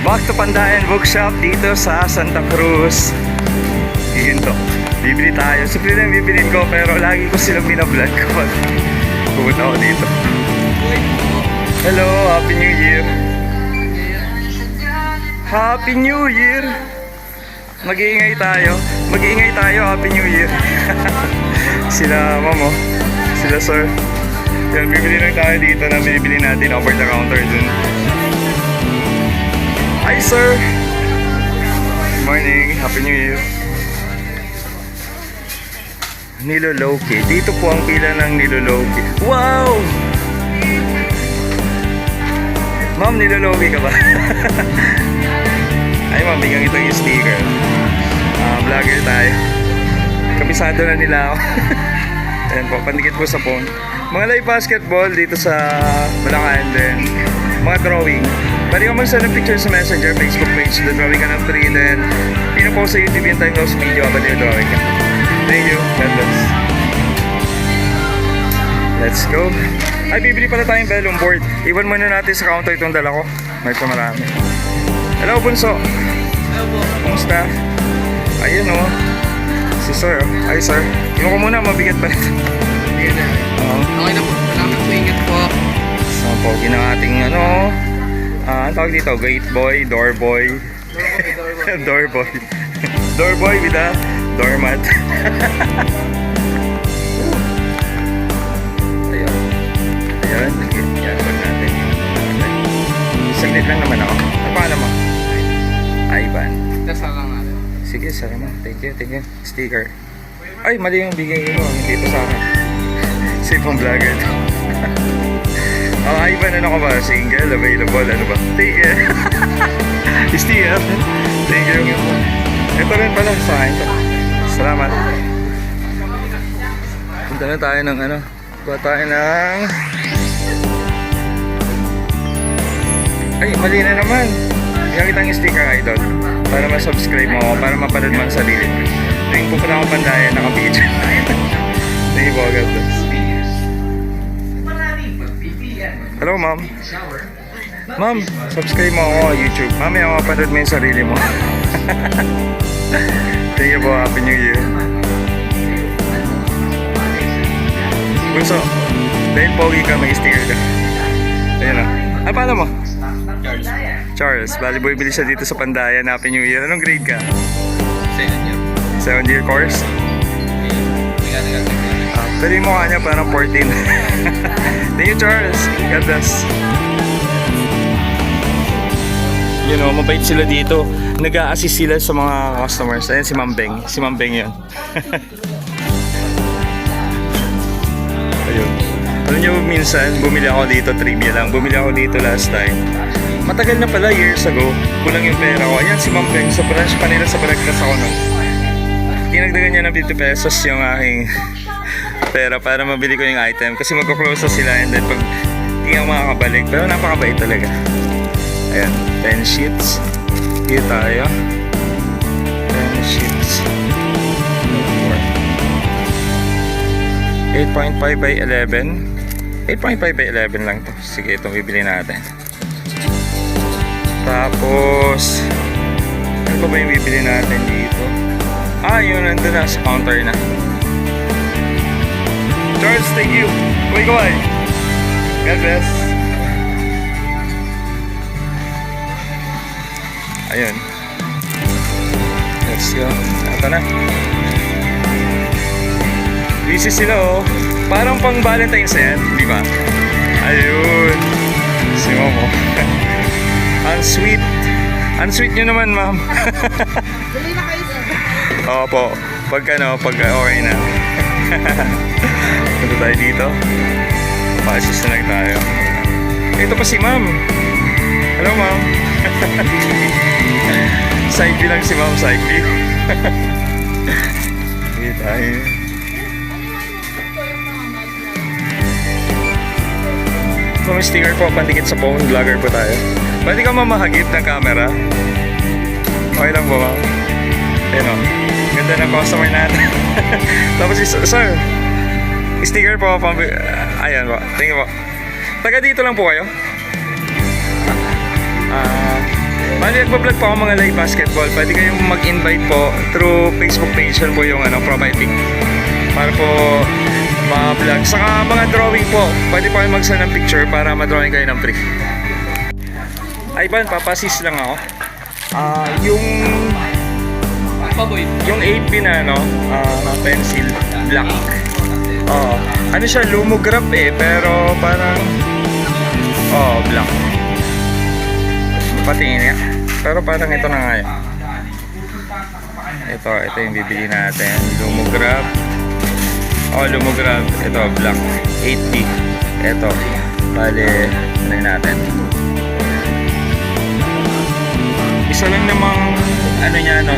Back to Pandayan Bookshop dito sa Santa Cruz. Yun to. Bibili tayo. Simple lang bibilin ko pero lagi ko silang binablog ko. Pupunta ako dito. Hello, Happy New Year. Happy New Year. Mag-iingay tayo. Mag-iingay tayo. Happy New Year. Sila mamo. Sila sir. Yan, bibili lang tayo dito na binibili natin over the counter dun. Hi sir! Good morning, Happy New Year. Niloloki. Dito po ang pila ng Niloloki. Wow! Ma'am, Niloloki ka ba? Ay ma'am, bigyan kita yung sticker. Vlogger tayo. Kabisado na nila ako. Ayan po, pandikit po sa phone. Mga live basketball dito sa Bulacan din. Mga drawing. Pwede ka mag-send ng picture sa Messenger, Facebook page. The drawing ka ng free. Then, pinapost sa YouTube yung time-lapse video habang yung drawing ka. Thank you. God bless. Let's go. Ay, bibili pala tayong vellum board. Iwan muna natin sa counter itong dala ko. May pa marami. Hello, Bunso. Hello po. Kumusta? Ayun o. Si Sir. Ay, Sir. Iwan ko muna, mabigat pa nito. Sige na. Okay na po. Salamat po. Ingat po. So, pogi ng ating ang tawag dito, gate boy, door boy. Door boy. Door boy with a doormat. Ayun. Ayun. Yan, wag natin. Saglit lang naman ako. Ano pangalan mo? Ivan. Dasal lang natin. Sige, sara mo. Thank you, thank you. Sticker. Ay, mali yung bigay mo. Hindi ito sa akin. Safe ang vlogger. Ivan, ano ka ba? Single, available, ano ba? Take it. Sticker. Thank you. Ito rin pala sa akin. Salamat. Punta na tayo ng ano. Punta tayo ng... Ay, mali na naman. Bigyan kitang sticker, idol. Para ma-subscribe mo, para mapanood mo ang sarili mo. Tuwing pupunta akong Pandayan, naka-video. Thank you po, God bless. Hello, ma'am. Ma'am, subscribe mo ako YouTube. Mamaya mapanood mo yung sarili mo. Thank you po, Happy New Year. Bunso, dahil pogi ka, may sticker ka. Ayun na. Ay, paano mo? Charles. Charles, bali bumibili siya dito sa Pandayan. Happy New Year. Anong grade ka? Second year. 7th year course? Pero yung mukha niya parang 14. Thank you, Charles. God bless. You know, mabait sila dito. Nag-a-assist sila sa mga customers. Ayan si Ma'am Beng. Si Ma'am Beng yun. Ayun. Alam niyo, minsan, bumili ako dito, trivia lang. Bumili ako dito last time. Matagal na pala, years ago. Kulang yung pera ko. Ayan si Ma'am Beng. Sa branch pa nila sa Balagtas ako nun. Tinagdagan niya ng 50 pesos yung aking pera para mabili ko yung item. Kasi magko-close na sila and then pag hindi ako makakabalik. Pero napakabait talaga. Ayan, 10 sheets. Here tayo. 10 sheets. 8.5 by 11. 8.5 by 11 lang to. Sige, itong bibili natin. Tapos ano pa ba yung bibili natin dito? Yun, nandun na sa counter na. Charles, thank you. Kuy. God bless. Ayun. Let's go. Ito na. Busy sila oh. Parang pang Valentine's yan, di ba? Ayun. Si Momo. Ang sweet. Ang sweet nyo naman, ma'am. Bili na kayo sir. Opo. Pag okay na. Punta tayo dito. Pa-assist na lang tayo. Ito pa si ma'am. Hello, ma'am. Side view lang si ma'am, side view. Hindi tayo. May sticker po, pandikit sa phone. Vlogger po tayo. Pwede ka mamahagip ng camera. Okay lang po, ma'am. Ayun o. Ganda ng customer natin. Tapos sir, sticker po. Ayan po. Thank you po. Taga dito lang po kayo? Bali, nagbablog po ako mga live basketball. Pwede kayong mag-invite po through Facebook page yan po yung profile pic. Para po ma-vlog. Saka mga drawing po. Pwede po kayo mag-send ng picture para ma-drawing kayo ng free. Ivan, papasis lang ako. Paboy. Yung 8B na pencil, black. Ano siya, lumograph pero parang black. Patingin niya. Pero parang ito na nga yun. Ito yung bibili natin. Lumograph. Lumograph. Ito, black. 8B. Ito. Bale, ano natin. Isa lang namang,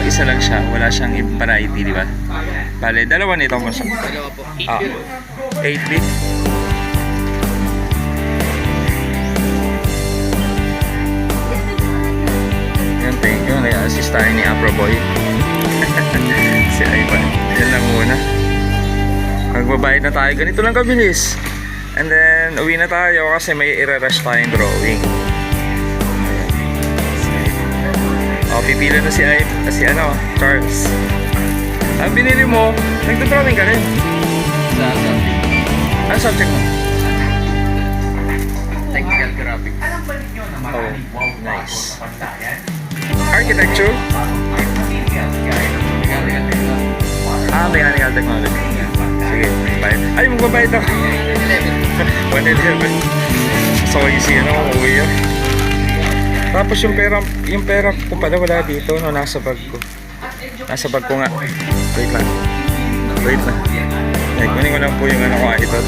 isa lang siya. Wala siyang variety, di ba? Bale, dalawa nito mo siya. Dalawa po. 8B. Thank you. Nai-assist tayo ni Aproboy. Si Ivan. Yan lang muna. Magbabayad na tayo. Ganito lang kabilis. And then, uwi na tayo kasi may i-rush tayong drawing. Pipila na si Charles. Ang binili mo, nagdodrawing ka rin. Sa subject. Ano subject mo? Technical graphics. Nice. Architecture? Mechanical technology. Sige, bayad. Ay, magbabayad ako. 111. So, easy, uwi yun. Tapos yung pera ko pala wala dito, nasa bag ko. Nasa bag ko nga. Wait lang. Ay, kunin ko lang po yung ko ito.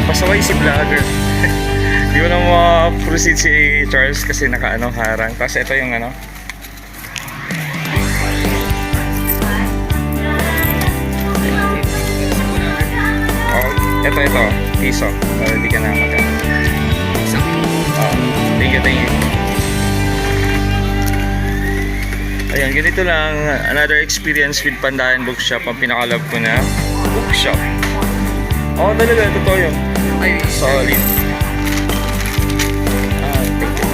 Pasaway si vlogger. Di ko na ma-proceed si Charles kasi harang. Tapos ito yung Ito, piso. Para di ka na thank you. Ayan, ganito lang. Another experience with Pandayan Bookshop. Ang pinaka-love ko na bookshop. Talaga, totoo yun. Solid. Thank you.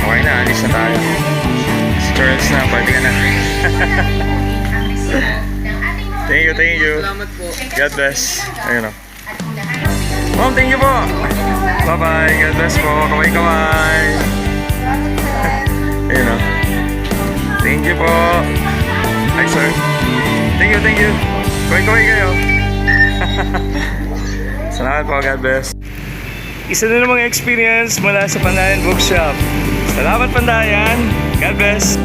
Okay na, alis na tayo. Si Charles na, pwede ka na. Thank you. Salamat po. God bless. Ayun o. Ma'am, thank you po. Bye-bye. God bless po. Kaway-kaway. Ayun o. Thank you po. Hi, sir. Thank you. Kaway-kaway kayo. Salamat po. God bless. Isa na namang experience mula sa Pandayan Bookshop. Salamat, Pandayan. God bless.